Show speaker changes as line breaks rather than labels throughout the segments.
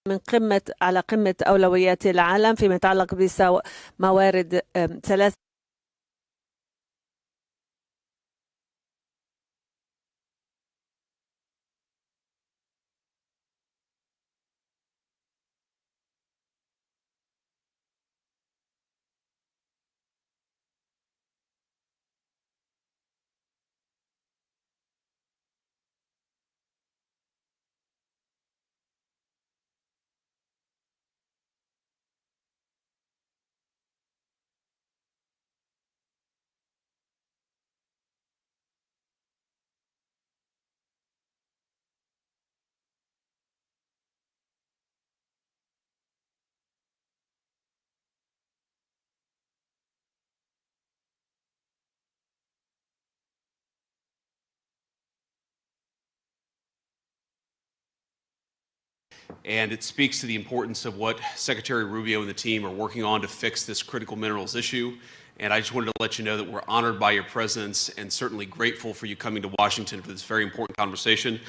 من على قمة أولويات العالم فيما يتعلق بموارد ثلاث
And it speaks to the importance of what Secretary Rubio and the team are working on to fix this critical minerals issue. And I just wanted to let you know that we're honored by your presence and certainly grateful for you coming to Washington for this very important conversation.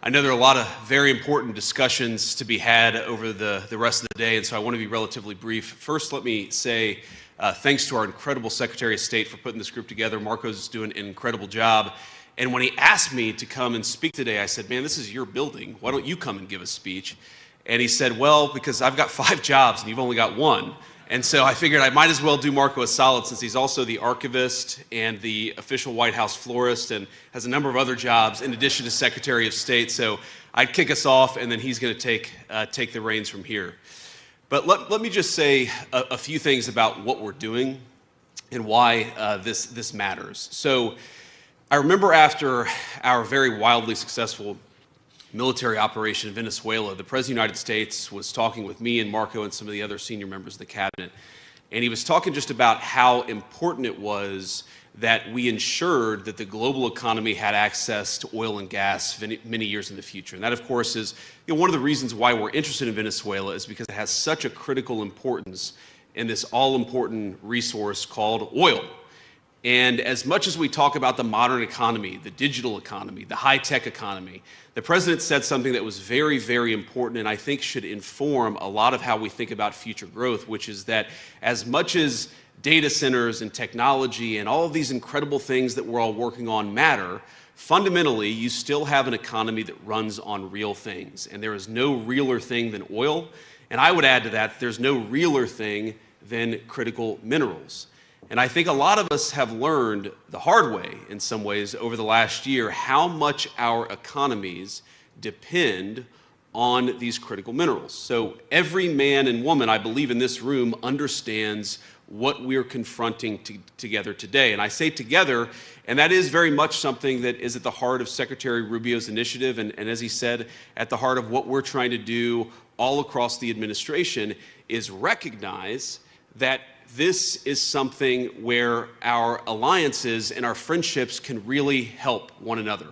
I know there are a lot of very important discussions to be had over the rest of the day, and so I want to be relatively brief. First, let me say thanks to our incredible Secretary of State for putting this group together. Marco's doing an incredible job. And when he asked me to come and speak today, I said, man, this is your building. Why don't you come and give a speech? And he said, well, because I've got 5 jobs and you've only got 1. And so I figured I might as well do Marco a solid since he's also the archivist and the official White House florist and has a number of other jobs in addition to Secretary of State. So I'd kick us off and then he's going to take the reins from here. But let me just say a few things about what we're doing and why this matters. So I remember after our very wildly successful military operation in Venezuela, the President of the United States was talking with me and Marco and some of the other senior members of the cabinet. And he was talking just about how important it was that we ensured that the global economy had access to oil and gas many years in the future. And that, of course, is one of the reasons why we're interested in Venezuela is because it has such a critical importance in this all-important resource called oil. And as much as we talk about the modern economy, the digital economy, the high-tech economy, the president said something that was very, very important and I think should inform a lot of how we think about future growth, which is that as much as data centers and technology and all of these incredible things that we're all working on matter, fundamentally, you still have an economy that runs on real things. And there is no realer thing than oil. And I would add to that, there's no realer thing than critical minerals. And I think a lot of us have learned the hard way, in some ways, over the last year, how much our economies depend on these critical minerals. So every man and woman, I believe, in this room understands what we're confronting together today. And I say together, and that is very much something that is at the heart of Secretary Rubio's initiative, and as he said, at the heart of what we're trying to do all across the administration, is recognize that this is something where our alliances and our friendships can really help one another.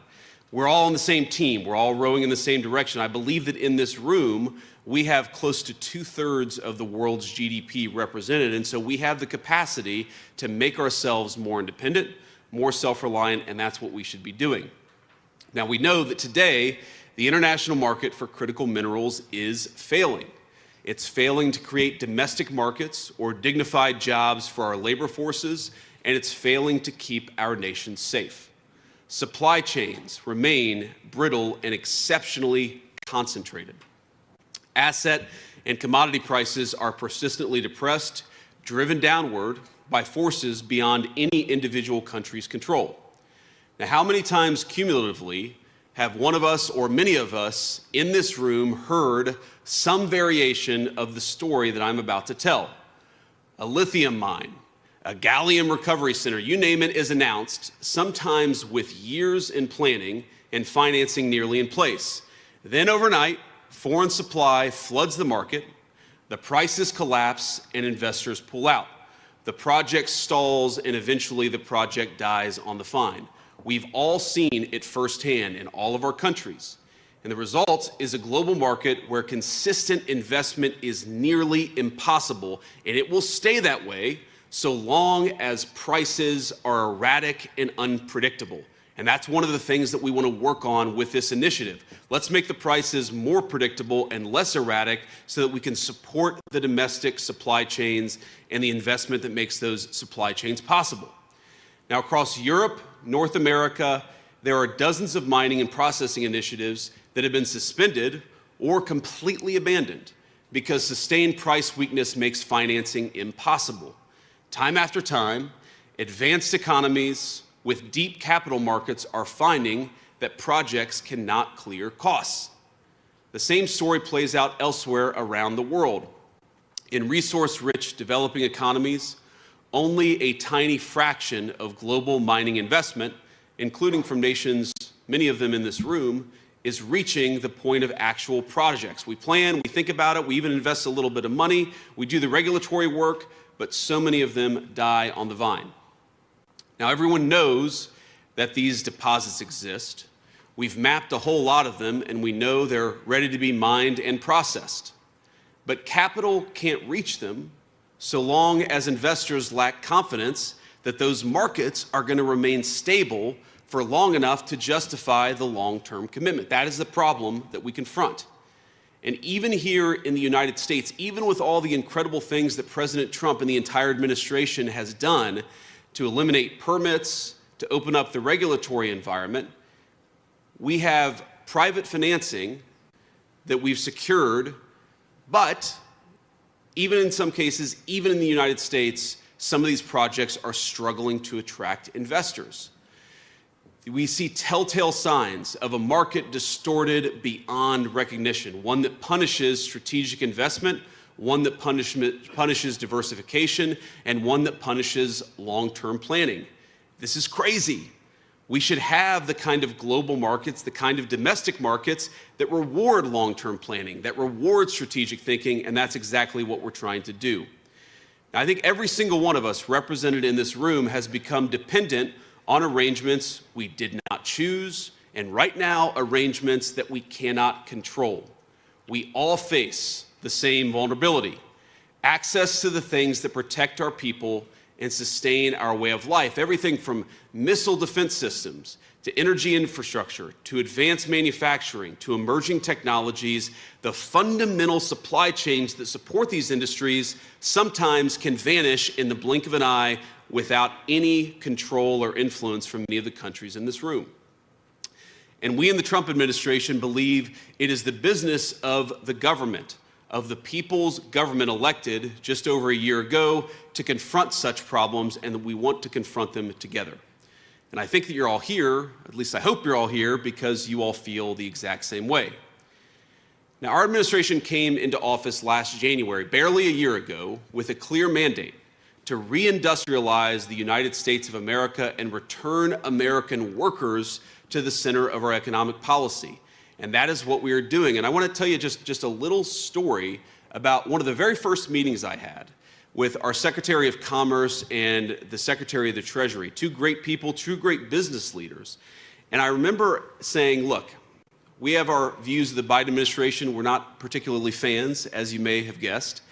We're all on the same team. We're all rowing in the same direction. I believe that in this room, we have close to 2/3 of the world's GDP represented, and so we have the capacity to make ourselves more independent, more self-reliant, and that's what we should be doing. Now, we know that today, the international market for critical minerals is failing. It's failing to create domestic markets or dignified jobs for our labor forces, and it's failing to keep our nation safe. Supply chains remain brittle and exceptionally concentrated. Asset and commodity prices are persistently depressed, driven downward by forces beyond any individual country's control. Now, how many times cumulatively have one of us or many of us in this room heard some variation of the story that I'm about to tell? A lithium mine, a gallium recovery center, you name it, is announced, sometimes with years in planning and financing nearly in place. Then overnight, foreign supply floods the market, the prices collapse, and investors pull out. The project stalls, and eventually the project dies on the vine. We've all seen it firsthand in all of our countries. And the result is a global market where consistent investment is nearly impossible, and it will stay that way so long as prices are erratic and unpredictable. And that's one of the things that we want to work on with this initiative. Let's make the prices more predictable and less erratic so that we can support the domestic supply chains and the investment that makes those supply chains possible. Now, across Europe, North America, there are dozens of mining and processing initiatives that have been suspended or completely abandoned because sustained price weakness makes financing impossible. Time after time, advanced economies with deep capital markets are finding that projects cannot clear costs. The same story plays out elsewhere around the world. In resource-rich developing economies, only a tiny fraction of global mining investment, including from nations, many of them in this room, is reaching the point of actual projects. We plan, we think about it, we even invest a little bit of money, we do the regulatory work, but so many of them die on the vine. Now, everyone knows that these deposits exist. We've mapped a whole lot of them, and we know they're ready to be mined and processed. But capital can't reach them so long as investors lack confidence that those markets are going to remain stable for long enough to justify the long-term commitment. That is the problem that we confront. And even here in the United States, even with all the incredible things that President Trump and the entire administration has done to eliminate permits, to open up the regulatory environment, we have private financing that we've secured, but even in some cases, even in the United States, some of these projects are struggling to attract investors. We see telltale signs of a market distorted beyond recognition, one that punishes strategic investment, one that punishes diversification, and one that punishes long-term planning. This is crazy. We should have the kind of global markets, the kind of domestic markets that reward long-term planning, that reward strategic thinking, and that's exactly what we're trying to do. Now, I think every single one of us represented in this room has become dependent on arrangements we did not choose, and right now, arrangements that we cannot control. We all face the same vulnerability: access to the things that protect our people and sustain our way of life. Everything from missile defense systems to energy infrastructure to advanced manufacturing to emerging technologies. The fundamental supply chains that support these industries sometimes can vanish in the blink of an eye without any control or influence from many of the countries in this room. And we in the Trump administration believe it is the business of the government, of the people's government elected just over a year ago, to confront such problems, and that we want to confront them together. And I think that you're all here, at least I hope you're all here, because you all feel the exact same way. Now, our administration came into office last January, barely a year ago, with a clear mandate to reindustrialize the United States of America and return American workers to the center of our economic policy. And that is what we are doing. And I want to tell you just a little story about one of the very first meetings I had with our Secretary of Commerce and the Secretary of the Treasury, two great people, two great business leaders. And I remember saying, look, we have our views of the Biden administration. We're not particularly fans, as you may have guessed.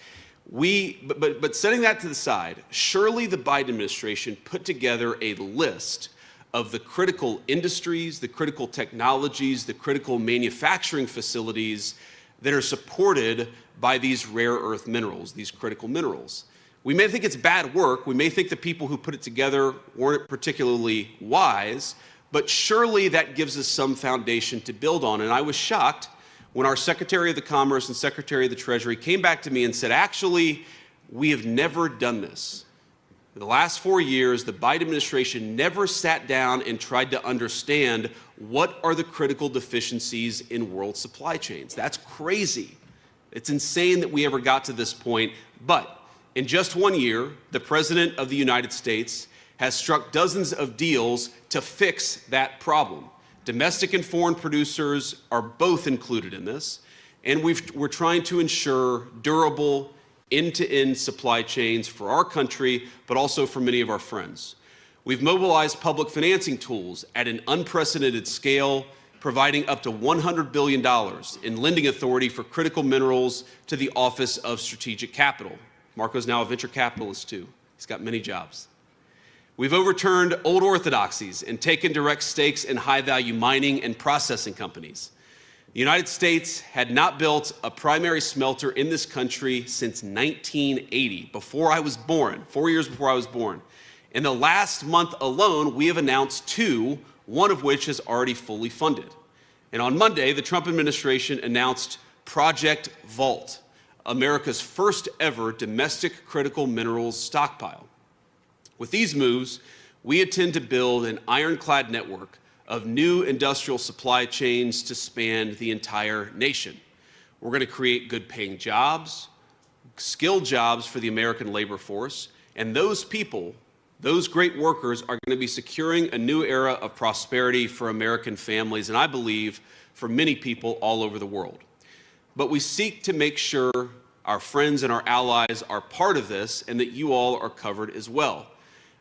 But setting that to the side, surely the Biden administration put together a list of the critical industries, the critical technologies, the critical manufacturing facilities that are supported by these rare earth minerals, these critical minerals. We may think it's bad work. We may think the people who put it together weren't particularly wise, but surely that gives us some foundation to build on. And I was shocked when our Secretary of the Commerce and Secretary of the Treasury came back to me and said, actually, we have never done this. For the last 4 years, the Biden administration never sat down and tried to understand what are the critical deficiencies in world supply chains. That's crazy. It's insane that we ever got to this point. But in just 1 year, the President of the United States has struck dozens of deals to fix that problem. Domestic and foreign producers are both included in this, and we're trying to ensure durable, end-to-end supply chains for our country, but also for many of our friends. We've mobilized public financing tools at an unprecedented scale, providing up to $100 billion in lending authority for critical minerals to the Office of Strategic Capital. Marco's now a venture capitalist too. He's got many jobs. We've overturned old orthodoxies and taken direct stakes in high-value mining and processing companies. The United States had not built a primary smelter in this country since 1980, before I was born, 4 years before I was born. In the last month alone, we have announced 2, one of which is already fully funded. And on Monday, the Trump administration announced Project Vault, America's first ever domestic critical minerals stockpile. With these moves, we intend to build an ironclad network of new industrial supply chains to span the entire nation. We're going to create good-paying jobs, skilled jobs for the American labor force, and those people, those great workers, are going to be securing a new era of prosperity for American families, and I believe for many people all over the world. But we seek to make sure our friends and our allies are part of this and that you all are covered as well.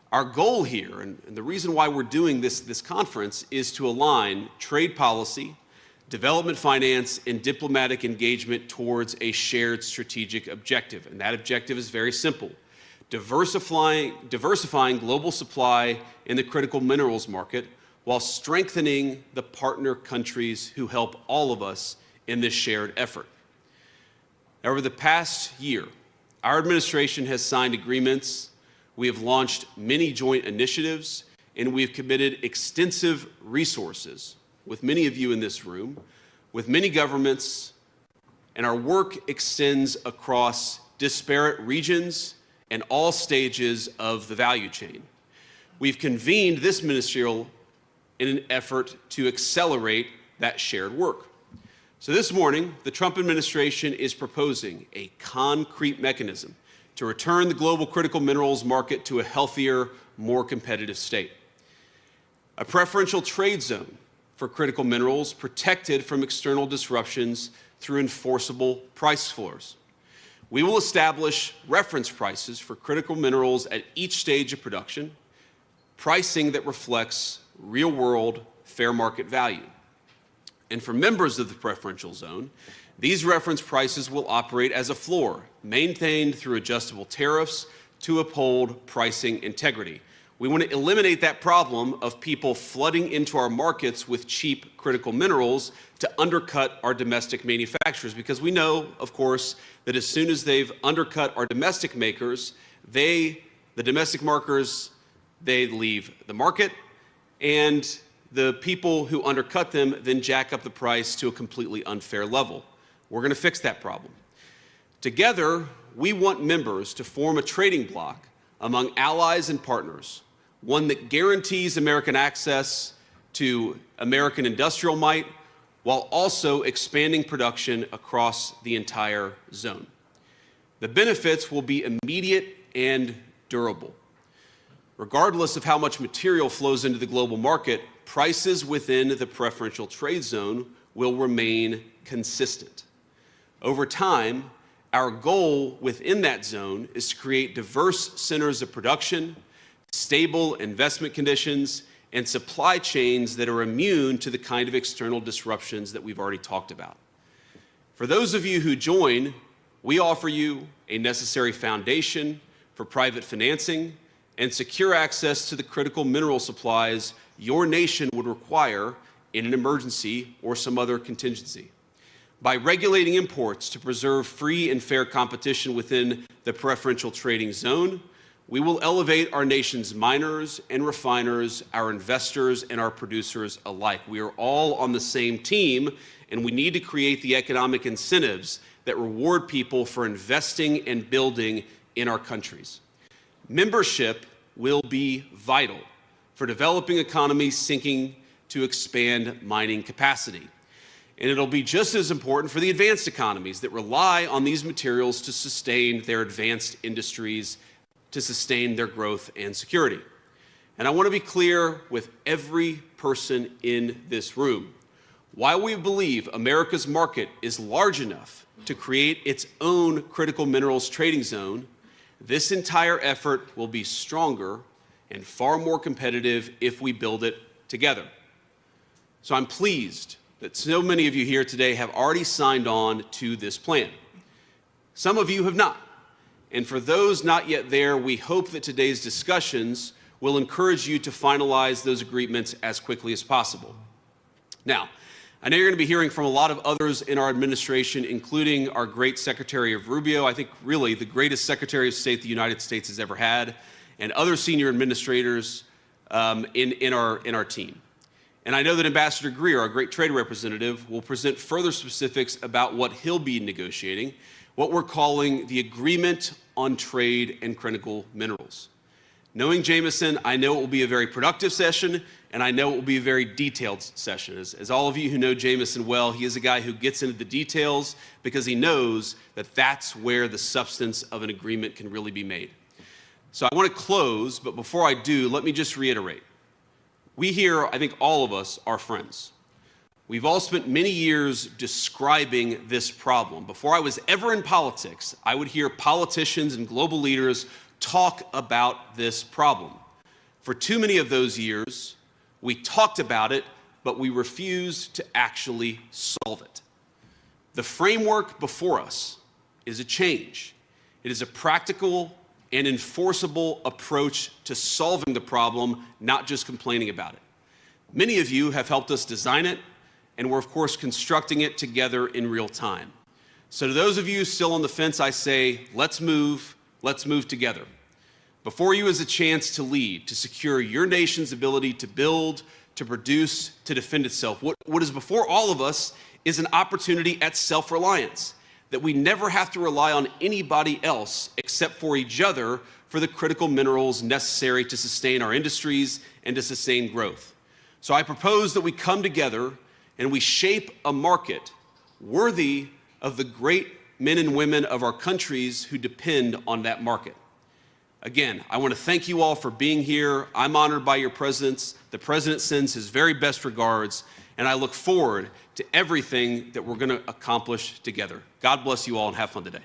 Our goal here, and the reason why we're doing this conference, is to align trade policy, development finance, and diplomatic engagement towards a shared strategic objective. And that objective is very simple: diversifying global supply in the critical minerals market while strengthening the partner countries who help all of us in this shared effort. Over the past year, our administration has signed agreements, we have launched many joint initiatives, and we have committed extensive resources with many of you in this room, with many governments, and our work extends across disparate regions and all stages of the value chain. We've convened this ministerial in an effort to accelerate that shared work. So this morning, the Trump administration is proposing a concrete mechanism to return the global critical minerals market to a healthier, more competitive state. A preferential trade zone for critical minerals protected from external disruptions through enforceable price floors. We will establish reference prices for critical minerals at each stage of production, pricing that reflects real-world fair market value. And for members of the preferential zone, these reference prices will operate as a floor, maintained through adjustable tariffs to uphold pricing integrity. We want to eliminate that problem of people flooding into our markets with cheap critical minerals to undercut our domestic manufacturers, because we know, of course, that as soon as they've undercut our domestic makers, the domestic markers, they leave the market, and the people who undercut them then jack up the price to a completely unfair level. We're going to fix that problem. Together, we want members to form a trading bloc among allies and partners, one that guarantees American access to American industrial might while also expanding production across the entire zone. The benefits will be immediate and durable. Regardless of how much material flows into the global market, prices within the preferential trade zone will remain consistent. Over time, our goal within that zone is to create diverse centers of production, stable investment conditions, and supply chains that are immune to the kind of external disruptions that we've already talked about. For those of you who join, we offer you a necessary foundation for private financing and secure access to the critical mineral supplies your nation would require in an emergency or some other contingency. By regulating imports to preserve free and fair competition within the preferential trading zone, we will elevate our nation's miners and refiners, our investors and our producers alike. We are all on the same team, and we need to create the economic incentives that reward people for investing and building in our countries. Membership will be vital for developing economies seeking to expand mining capacity. And it'll be just as important for the advanced economies that rely on these materials to sustain their advanced industries, to sustain their growth and security. And I want to be clear with every person in this room. While we believe America's market is large enough to create its own critical minerals trading zone, this entire effort will be stronger and far more competitive if we build it together. So I'm pleased that so many of you here today have already signed on to this plan. Some of you have not. And for those not yet there, we hope that today's discussions we'll encourage you to finalize those agreements as quickly as possible. Now, I know you're going to be hearing from a lot of others in our administration, including our great Secretary of Rubio, I think really the greatest Secretary of State the United States has ever had, and other senior administrators in our team. And I know that Ambassador Greer, our great trade representative, will present further specifics about what he'll be negotiating, what we're calling the Agreement on Trade and Critical Minerals. Knowing Jameson, I know it will be a very productive session, and I know it will be a very detailed session. As all of you who know Jameson well, he is a guy who gets into the details because he knows that that's where the substance of an agreement can really be made. So I want to close, but before I do, let me just reiterate. We here, I think all of us, are friends. We've all spent many years describing this problem. Before I was ever in politics, I would hear politicians and global leaders talk about this problem. For too many of those years, we talked about it, but we refused to actually solve it. The framework before us is a change. It is a practical and enforceable approach to solving the problem, not just complaining about it. Many of you have helped us design it, and we're of course constructing it together in real time. So to those of you still on the fence, I say, let's move together. Before you is a chance to lead, to secure your nation's ability to build, to produce, to defend itself. What is before all of us is an opportunity at self-reliance, that we never have to rely on anybody else except for each other for the critical minerals necessary to sustain our industries and to sustain growth. So I propose that we come together and we shape a market worthy of the great men and women of our countries who depend on that market. Again, I want to thank you all for being here. I'm honored by your presence. The President sends his very best regards, and I look forward to everything that we're going to accomplish together. God bless you all and have fun today.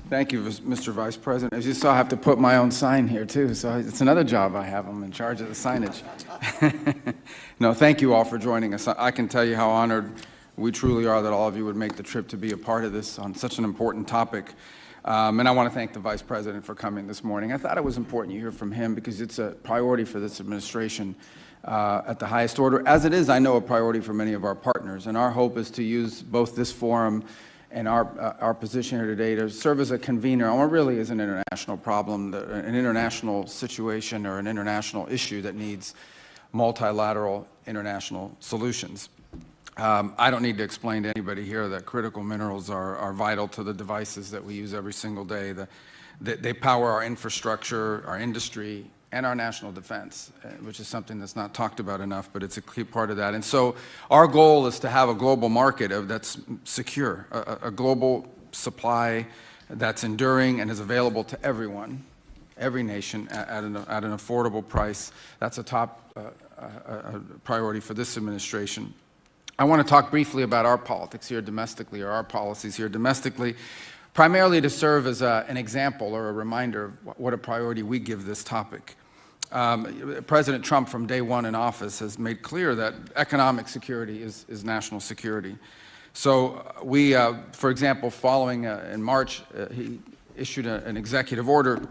Thank you, Mr. Vice President. As you saw, I have to put my own sign here, too, so it's another job I have. I'm in charge of the signage. No, thank you all for joining us. I can tell you how honored we truly are that all of you would make the trip to be a part of this on such an important topic. And I want to thank the Vice President for coming this morning. I thought it was important you hear from him because it's a priority for this administration at the highest order, as it is, I know, a priority for many of our partners. And our hope is to use both this forum and our position here today to serve as a convener on what really is an international problem, an international situation or an international issue that needs multilateral international solutions. I don't need to explain to anybody here that critical minerals are vital to the devices that we use every single day. They power our infrastructure, our industry, and our national defense, which is something that's not talked about enough, but it's a key part of that. And so our goal is to have a global market that's secure, a global supply that's enduring and is available to everyone, every nation, at an affordable price. That's a top priority for this administration. I want to talk briefly about our politics here domestically, or our policies here domestically, primarily to serve as an example or a reminder of what a priority we give this topic. President Trump, from day one in office, has made clear that economic security is national security. So we, for example, following in March, he issued an executive order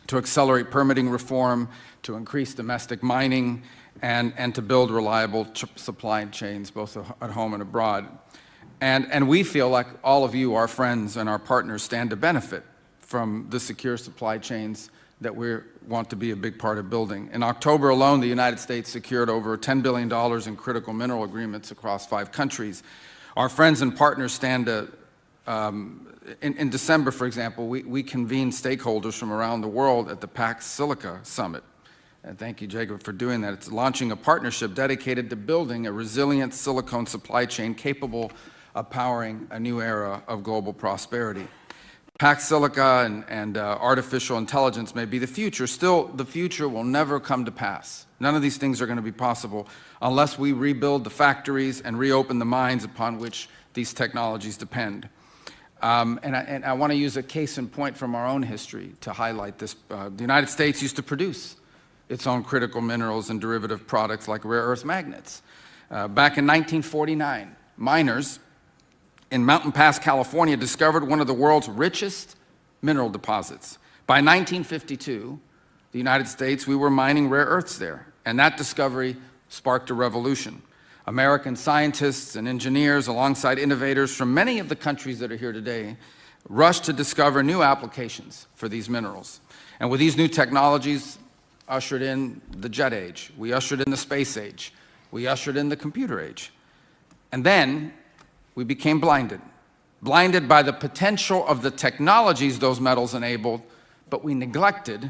to accelerate permitting reform, to increase domestic mining, and to build reliable supply chains, both at home and abroad. And we feel like all of you, our friends and our partners, stand to benefit from the secure supply chains that we want to be a big part of building. In October alone, the United States secured over $10 billion in critical mineral agreements across 5 countries. Our friends and partners stand to, in December, for example, we convened stakeholders from around the world at the Pax Silica Summit. And thank you, Jacob, for doing that. It's launching a partnership dedicated to building a resilient silicone supply chain capable of powering a new era of global prosperity. packed silica and artificial intelligence may be the future, still the future will never come to pass. None of these things are going to be possible unless we rebuild the factories and reopen the mines upon which these technologies depend. And I want to use a case in point from our own history to highlight this. The United States used to produce its own critical minerals and derivative products like rare earth magnets. Back in 1949, miners in Mountain Pass, California, discovered one of the world's richest mineral deposits. By 1952, the United States, we were mining rare earths there, and that discovery sparked a revolution. American scientists and engineers, alongside innovators from many of the countries that are here today, rushed to discover new applications for these minerals. And with these new technologies, ushered in the jet age, we ushered in the space age, we ushered in the computer age. And then we became blinded by the potential of the technologies those metals enabled, but we neglected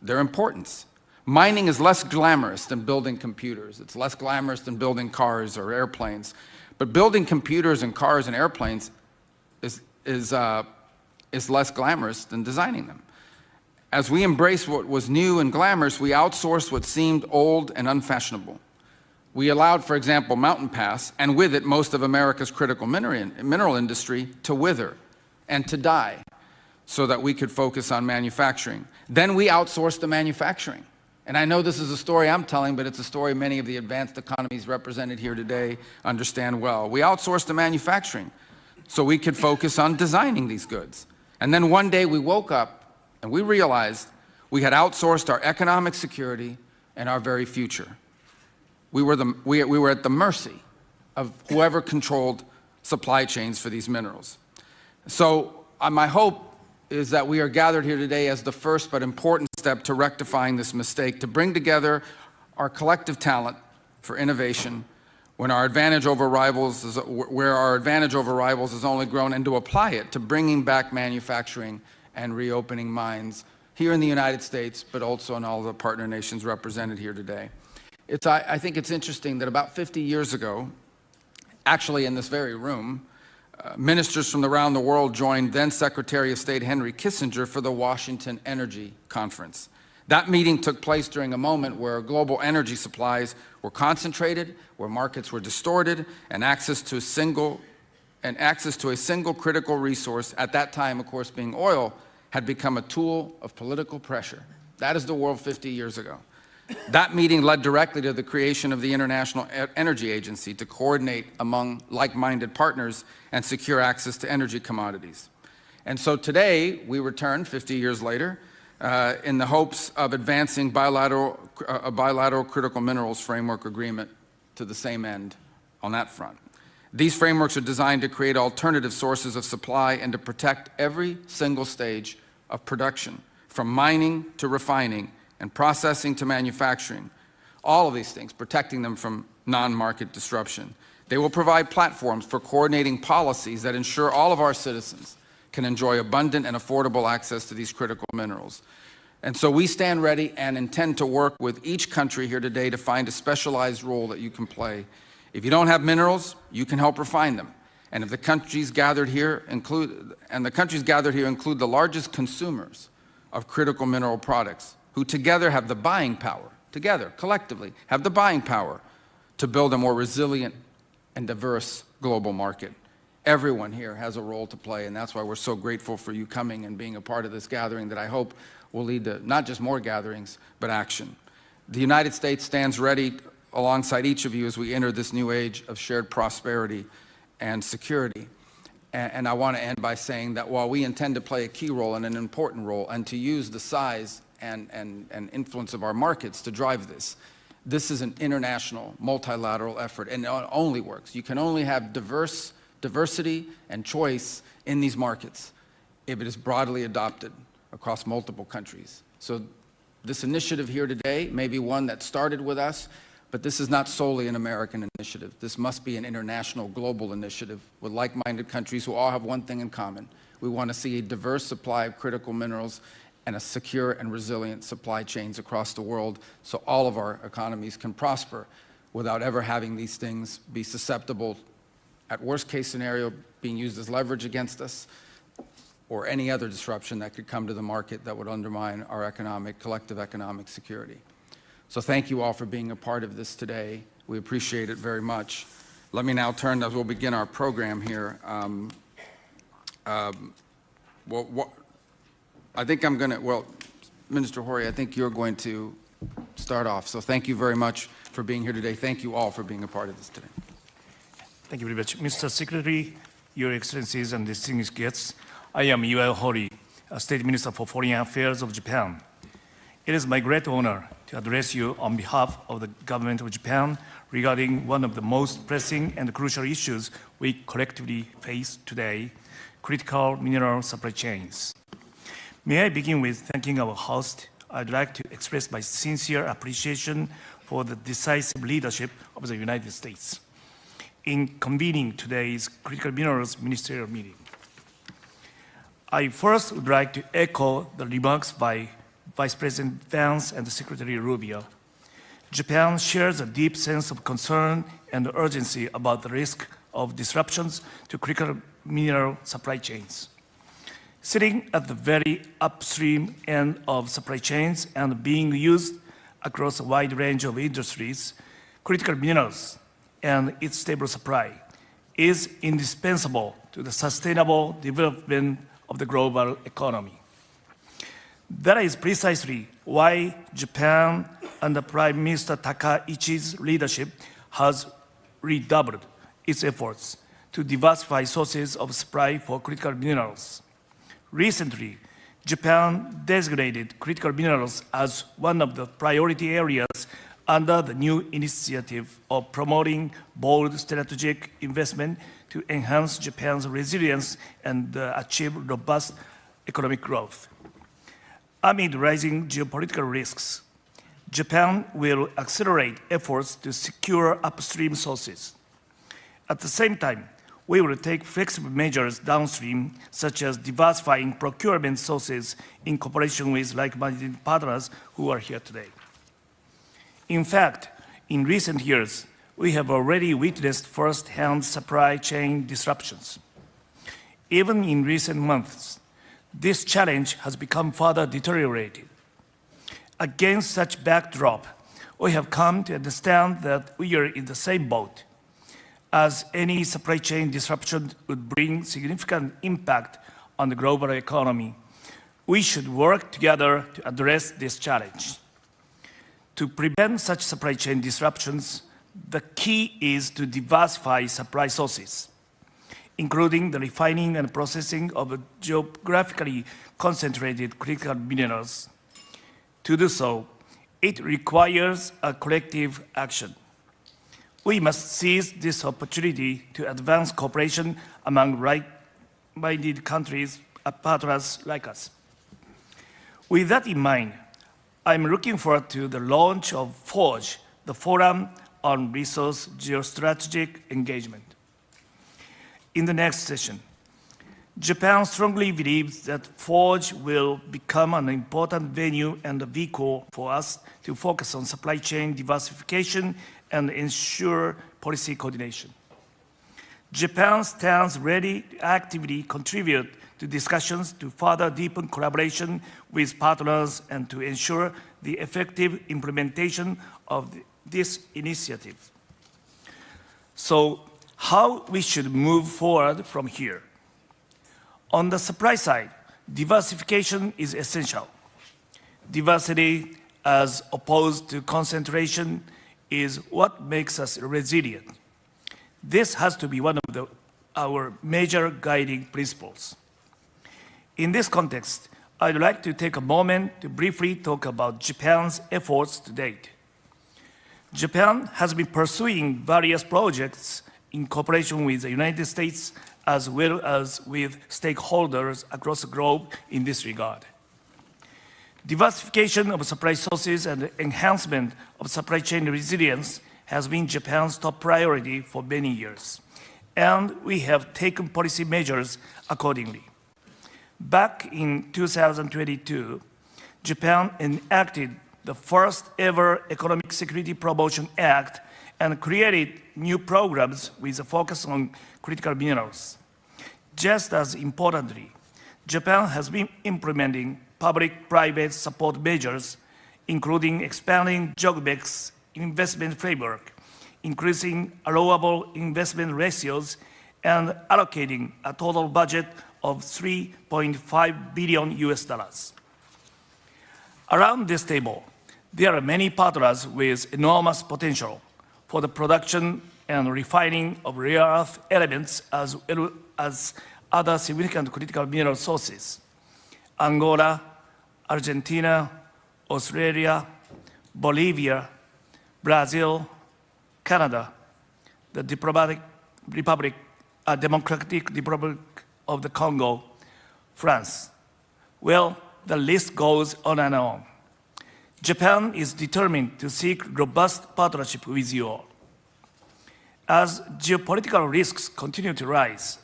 their importance. Mining is less glamorous than building computers. It's less glamorous than building cars or airplanes. But building computers and cars and airplanes is less glamorous than designing them. As we embraced what was new and glamorous, we outsourced what seemed old and unfashionable. We allowed, for example, Mountain Pass, and with it most of America's critical mineral industry, to wither and to die so that we could focus on manufacturing. Then we outsourced the manufacturing. And I know this is a story I'm telling, but it's a story many of the advanced economies represented here today understand well. We outsourced the manufacturing so we could focus on designing these goods. And then one day we woke up and we realized we had outsourced our economic security and our very future. We were at the mercy of whoever controlled supply chains for these minerals. So my hope is that we are gathered here today as the first but important step to rectifying this mistake, to bring together our collective talent for innovation where our advantage over rivals is only grown, and to apply it to bringing back manufacturing and reopening mines here in the United States, but also in all the partner nations represented here today. I think it's interesting that about 50 years ago, actually in this very room, ministers from around the world joined then Secretary of State Henry Kissinger for the Washington Energy Conference. That meeting took place during a moment where global energy supplies were concentrated, where markets were distorted, and access to a single critical resource, at that time, of course, being oil, had become a tool of political pressure. That is the world 50 years ago. That meeting led directly to the creation of the International Energy Agency to coordinate among like-minded partners and secure access to energy commodities. And so today, we return 50 years later in the hopes of advancing a bilateral critical minerals framework agreement to the same end on that front. These frameworks are designed to create alternative sources of supply and to protect every single stage of production, from mining to refining and processing to manufacturing. All of these things, protecting them from non-market disruption. They will provide platforms for coordinating policies that ensure all of our citizens can enjoy abundant and affordable access to these critical minerals. And so we stand ready and intend to work with each country here today to find a specialized role that you can play. If you don't have minerals, you can help refine them. And if the countries gathered here include the largest consumers of critical mineral products, who together have the buying power, collectively, have the buying power to build a more resilient and diverse global market. Everyone here has a role to play, and that's why we're so grateful for you coming and being a part of this gathering that I hope will lead to not just more gatherings, but action. The United States stands ready alongside each of you as we enter this new age of shared prosperity and security. And I want to end by saying that while we intend to play a key role and an important role and to use the size and influence of our markets to drive this, this is an international, multilateral effort, and it only works. You can only have diversity and choice in these markets if it is broadly adopted across multiple countries. So this initiative here today may be one that started with us, but this is not solely an American initiative. This must be an international, global initiative with like-minded countries who all have one thing in common. We want to see a diverse supply of critical minerals and a secure and resilient supply chains across the world so all of our economies can prosper without ever having these things be susceptible, at worst case scenario, being used as leverage against us, or any other disruption that could come to the market that would undermine our collective economic security. So thank you all for being a part of this today. We appreciate it very much. Let me now turn, as we'll begin our program here. I think I'm going to, Minister Hori, I think you're going to start off. So thank you very much for being here today. Thank you all for being a part of this today.
Thank you very much. Mr. Secretary, Your Excellencies and distinguished guests, I am Yuel Hori, State Minister for Foreign Affairs of Japan. It is my great honor to address you on behalf of the government of Japan regarding one of the most pressing and crucial issues we collectively face today, critical mineral supply chains. May I begin with thanking our host. I'd like to express my sincere appreciation for the decisive leadership of the United States in convening today's critical minerals ministerial meeting. I first would like to echo the remarks by Vice President Vance and Secretary Rubio. Japan shares a deep sense of concern and urgency about the risk of disruptions to critical mineral supply chains. Sitting at the very upstream end of supply chains and being used across a wide range of industries, critical minerals and its stable supply is indispensable to the sustainable development of the global economy. That is precisely why Japan, under Prime Minister Takaichi's leadership, has redoubled its efforts to diversify sources of supply for critical minerals. Recently, Japan designated critical minerals as one of the priority areas under the new initiative of promoting bold strategic investment to enhance Japan's resilience and achieve robust economic growth. Amid rising geopolitical risks, Japan will accelerate efforts to secure upstream sources. At the same time, we will take flexible measures downstream, such as diversifying procurement sources in cooperation with like-minded partners who are here today. In fact, in recent years, we have already witnessed first-hand supply chain disruptions. Even in recent months, this challenge has become further deteriorated. Against such backdrop, we have come to understand that we are in the same boat, as any supply chain disruption would bring significant impact on the global economy. We should work together to address this challenge. To prevent such supply chain disruptions, the key is to diversify supply sources, including the refining and processing of geographically concentrated critical minerals. To do so, it requires a collective action. We must seize this opportunity to advance cooperation among like-minded countries, partners like us. With that in mind, I'm looking forward to the launch of FORGE, the Forum on Resource Geostrategic Engagement. In the next session, Japan strongly believes that FORGE will become an important venue and a vehicle for us to focus on supply chain diversification and ensure policy coordination. Japan stands ready to actively contribute to discussions to further deepen collaboration with partners and to ensure the effective implementation of this initiative. So, how we should move forward from here? On the supply side, diversification is essential. Diversity, as opposed to concentration, is what makes us resilient. This has to be one of our major guiding principles. In this context, I'd like to take a moment to briefly talk about Japan's efforts to date. Japan has been pursuing various projects in cooperation with the United States as well as with stakeholders across the globe in this regard. Diversification of supply sources and enhancement of supply chain resilience has been Japan's top priority for many years, and we have taken policy measures accordingly. Back in 2022, Japan enacted the first ever Economic Security Promotion Act and created new programs with a focus on critical minerals. Just as importantly, Japan has been implementing public-private support measures, including expanding JOGMEC's investment framework, increasing allowable investment ratios, and allocating a total budget of $3.5 billion US. Around this table, there are many partners with enormous potential for the production and refining of rare earth elements as well as other significant critical mineral sources. Angola, Argentina, Australia, Bolivia, Brazil, Canada, the Democratic Republic of the Congo, France. Well, the list goes on and on. Japan is determined to seek robust partnership with you all. As geopolitical risks continue to rise,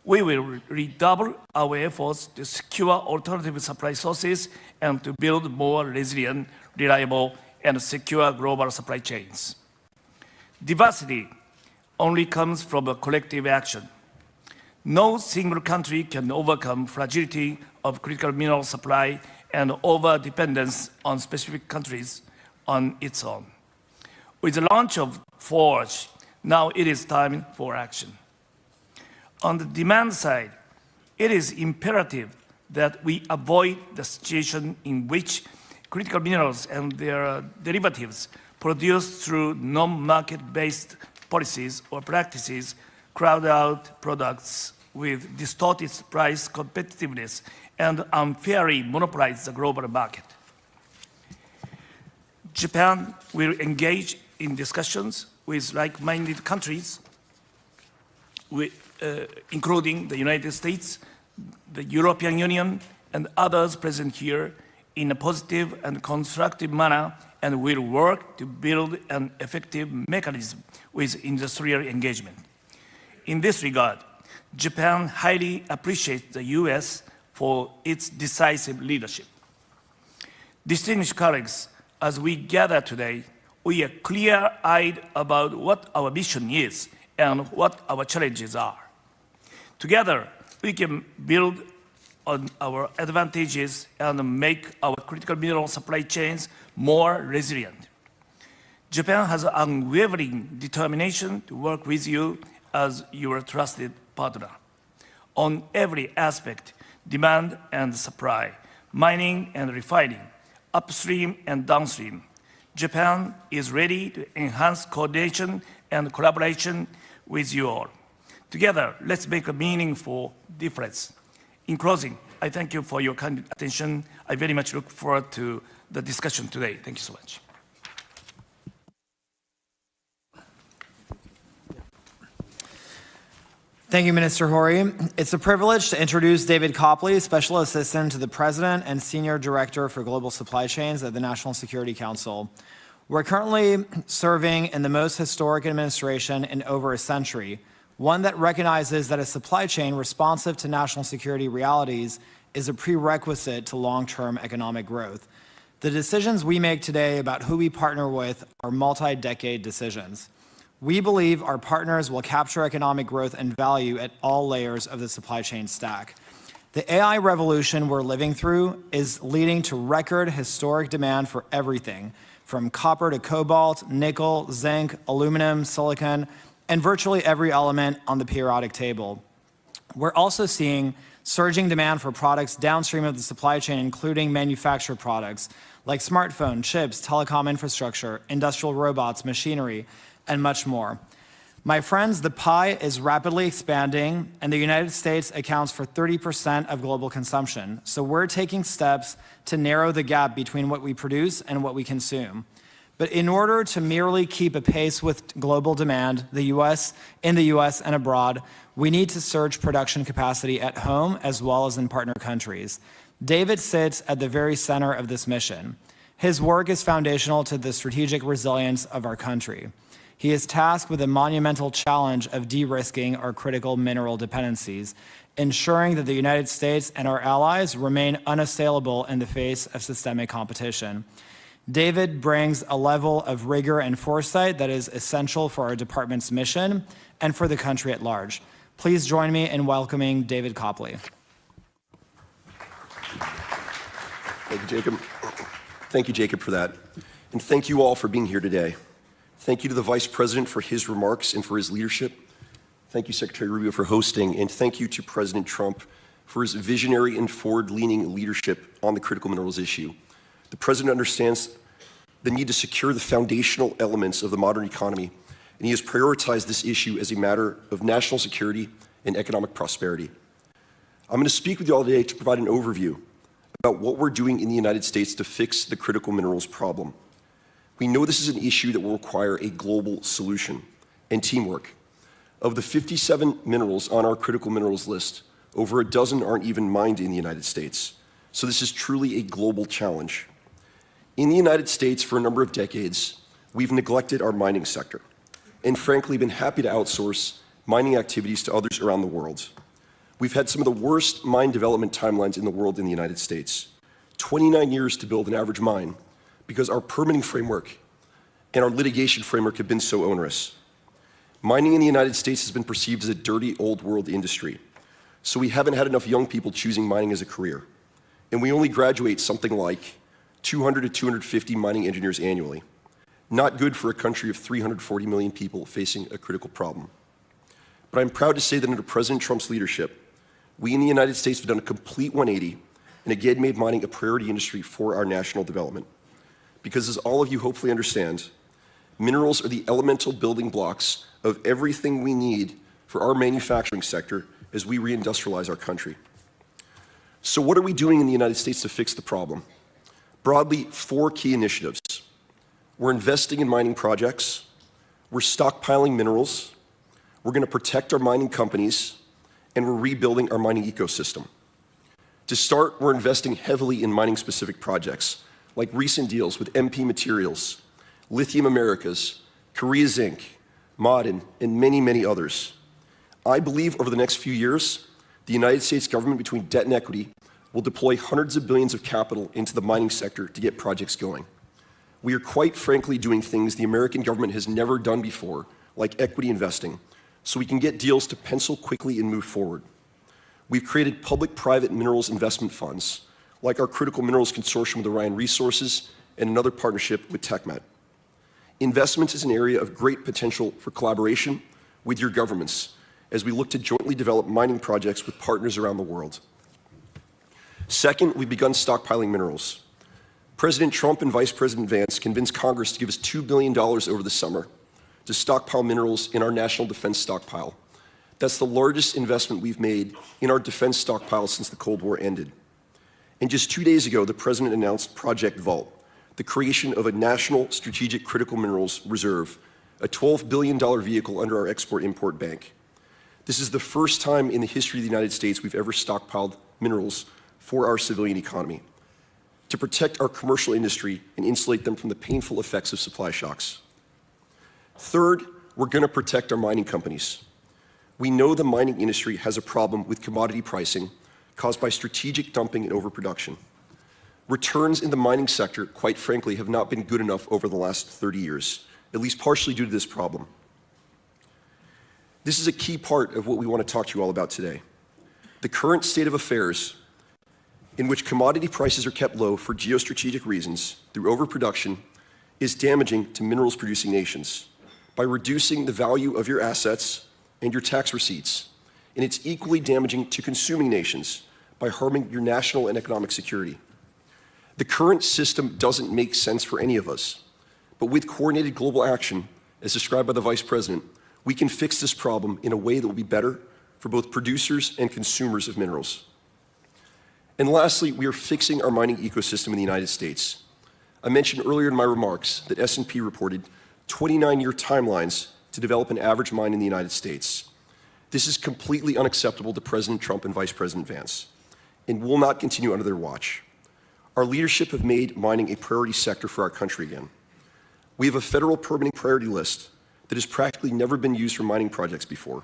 we will redouble our efforts to secure alternative supply sources and to build more resilient, reliable, and secure global supply chains. Diversity only comes from a collective action. No single country can overcome fragility of critical mineral supply and over-dependence on specific countries on its own. With the launch of FORGE, now it is time for action. On the demand side, it is imperative that we avoid the situation in which critical minerals and their derivatives produced through non-market-based policies or practices crowd out products with distorted price competitiveness and unfairly monopolize the global market. Japan will engage in discussions with like-minded countries, including the United States, the European Union, and others present here in a positive and constructive manner, and will work to build an effective mechanism with industrial engagement. In this regard, Japan highly appreciates the US for its decisive leadership. Distinguished colleagues, as we gather today, we are clear-eyed about what our mission is and what our challenges are. Together, we can build on our advantages and make our critical mineral supply chains more resilient. Japan has an unwavering determination to work with you as your trusted partner. On every aspect, demand and supply, mining and refining, upstream and downstream, Japan is ready to enhance coordination and collaboration with you all. Together, let's make a meaningful difference. In closing, I thank you for your kind attention. I very much look forward to the discussion today. Thank you so much.
Thank you, Minister Hori. It's a privilege to introduce David Copley, Special Assistant to the President and Senior Director for Global Supply Chains at the National Security Council. We're currently serving in the most historic administration in over a century, one that recognizes that a supply chain responsive to national security realities is a prerequisite to long-term economic growth. The decisions we make today about who we partner with are multi-decade decisions. We believe our partners will capture economic growth and value at all layers of the supply chain stack. The AI revolution we're living through is leading to record historic demand for everything, from copper to cobalt, nickel, zinc, aluminum, silicon, and virtually every element on the periodic table. We're also seeing surging demand for products downstream of the supply chain, including manufactured products like smartphone, chips, telecom infrastructure, industrial robots, machinery, and much more. My friends, the pie is rapidly expanding, and the United States accounts for 30% of global consumption. So we're taking steps to narrow the gap between what we produce and what we consume. But in order to merely keep a pace with global demand, in the US and abroad, we need to surge production capacity at home as well as in partner countries. David sits at the very center of this mission. His work is foundational to the strategic resilience of our country. He is tasked with the monumental challenge of de-risking our critical mineral dependencies, ensuring that the United States and our allies remain unassailable in the face of systemic competition. David brings a level of rigor and foresight that is essential for our department's mission and for the country at large. Please join me in welcoming David Copley.
Thank you, Jacob. Thank you, Jacob, for that. And thank you all for being here today. Thank you to the Vice President for his remarks and for his leadership. Thank you, Secretary Rubio, for hosting. And thank you to President Trump for his visionary and forward-leaning leadership on the critical minerals issue. The President understands the need to secure the foundational elements of the modern economy, and he has prioritized this issue as a matter of national security and economic prosperity. I'm going to speak with you all today to provide an overview about what we're doing in the United States to fix the critical minerals problem. We know this is an issue that will require a global solution and teamwork. Of the 57 minerals on our critical minerals list, over a dozen aren't even mined in the United States. So this is truly a global challenge. In the United States, for a number of decades, we've neglected our mining sector and frankly been happy to outsource mining activities to others around the world. We've had some of the worst mine development timelines in the world in the United States. 29 years to build an average mine because our permitting framework and our litigation framework have been so onerous. Mining in the United States has been perceived as a dirty old world industry. So we haven't had enough young people choosing mining as a career. And we only graduate something like 200 to 250 mining engineers annually. Not good for a country of 340 million people facing a critical problem. But I'm proud to say that under President Trump's leadership, we in the United States have done a complete 180 and again made mining a priority industry for our national development. Because as all of you hopefully understand, minerals are the elemental building blocks of everything we need for our manufacturing sector as we reindustrialize our country. So what are we doing in the United States to fix the problem? Broadly, 4 key initiatives. We're investing in mining projects, we're stockpiling minerals, we're going to protect our mining companies, and we're rebuilding our mining ecosystem. To start, we're investing heavily in mining-specific projects, like recent deals with MP Materials, Lithium Americas, Korea Zinc, Ma'aden, and many, many others. I believe over the next few years, the United States government, between debt and equity, will deploy hundreds of billions of capital into the mining sector to get projects going. We are quite frankly doing things the American government has never done before, like equity investing, so we can get deals to pencil quickly and move forward. We've created public-private minerals investment funds, like our Critical Minerals Consortium with Orion Resources and another partnership with TechMet. Investment is an area of great potential for collaboration with your governments as we look to jointly develop mining projects with partners around the world. Second, we've begun stockpiling minerals. President Trump and Vice President Vance convinced Congress to give us $2 billion over the summer to stockpile minerals in our national defense stockpile. That's the largest investment we've made in our defense stockpile since the Cold War ended. And just 2 days ago, the President announced Project Vault, the creation of a national strategic critical minerals reserve, a $12 billion vehicle under our Export-Import Bank. This is the first time in the history of the United States we've ever stockpiled minerals for our civilian economy, to protect our commercial industry and insulate them from the painful effects of supply shocks. Third, we're going to protect our mining companies. We know the mining industry has a problem with commodity pricing caused by strategic dumping and overproduction. Returns in the mining sector, quite frankly, have not been good enough over the last 30 years, at least partially due to this problem. This is a key part of what we want to talk to you all about today. The current state of affairs in which commodity prices are kept low for geostrategic reasons through overproduction is damaging to minerals producing nations by reducing the value of your assets and your tax receipts. And it's equally damaging to consuming nations by harming your national and economic security. The current system doesn't make sense for any of us, but with coordinated global action, as described by the Vice President, we can fix this problem in a way that will be better for both producers and consumers of minerals. And lastly, we are fixing our mining ecosystem in the United States. I mentioned earlier in my remarks that S&P reported 29-year timelines to develop an average mine in the United States. This is completely unacceptable to President Trump and Vice President Vance, and will not continue under their watch. Our leadership have made mining a priority sector for our country again. We have a federal permitting priority list that has practically never been used for mining projects before.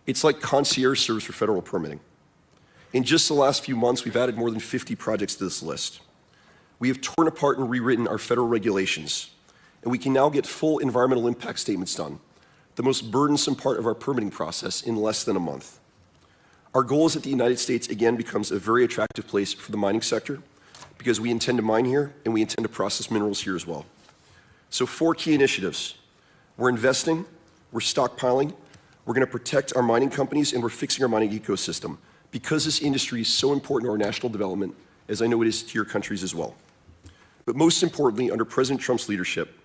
It's like concierge service for federal permitting. In just the last few months, we've added more than 50 projects to this list. We have torn apart and rewritten our federal regulations, and we can now get full environmental impact statements done, the most burdensome part of our permitting process, in less than a month. Our goal is that the United States again becomes a very attractive place for the mining sector because we intend to mine here and we intend to process minerals here as well. So 4 key initiatives. We're investing, we're stockpiling, we're going to protect our mining companies, and we're fixing our mining ecosystem because this industry is so important to our national development, as I know it is to your countries as well. But most importantly, under President Trump's leadership,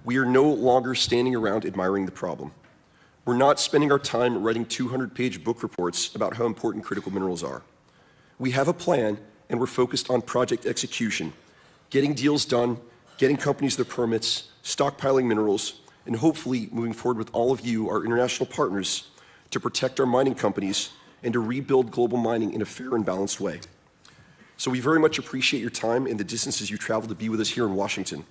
we are no longer standing around admiring the problem. We're not spending our time writing 200-page book reports about how important critical minerals are. We have a plan, and we're focused on project execution, getting deals done, getting companies their permits, stockpiling minerals, and hopefully moving forward with all of you, our international partners, to protect our mining companies and to rebuild global mining in a fair and balanced way. So we very much appreciate your time and the distances you traveled to be with us here in Washington.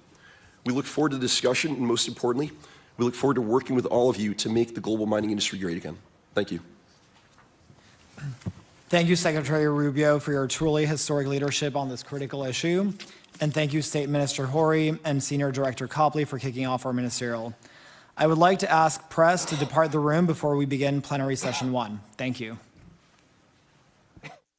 We look forward to the discussion, and most importantly, we look forward to working with all of you to make the global mining industry great again. Thank you.
Thank you, Secretary Rubio, for your truly historic leadership on this critical issue. And thank you, State Minister Hori and Senior Director Copley, for kicking off our ministerial. I would like to ask press to depart the room before we begin plenary session 1. Thank you.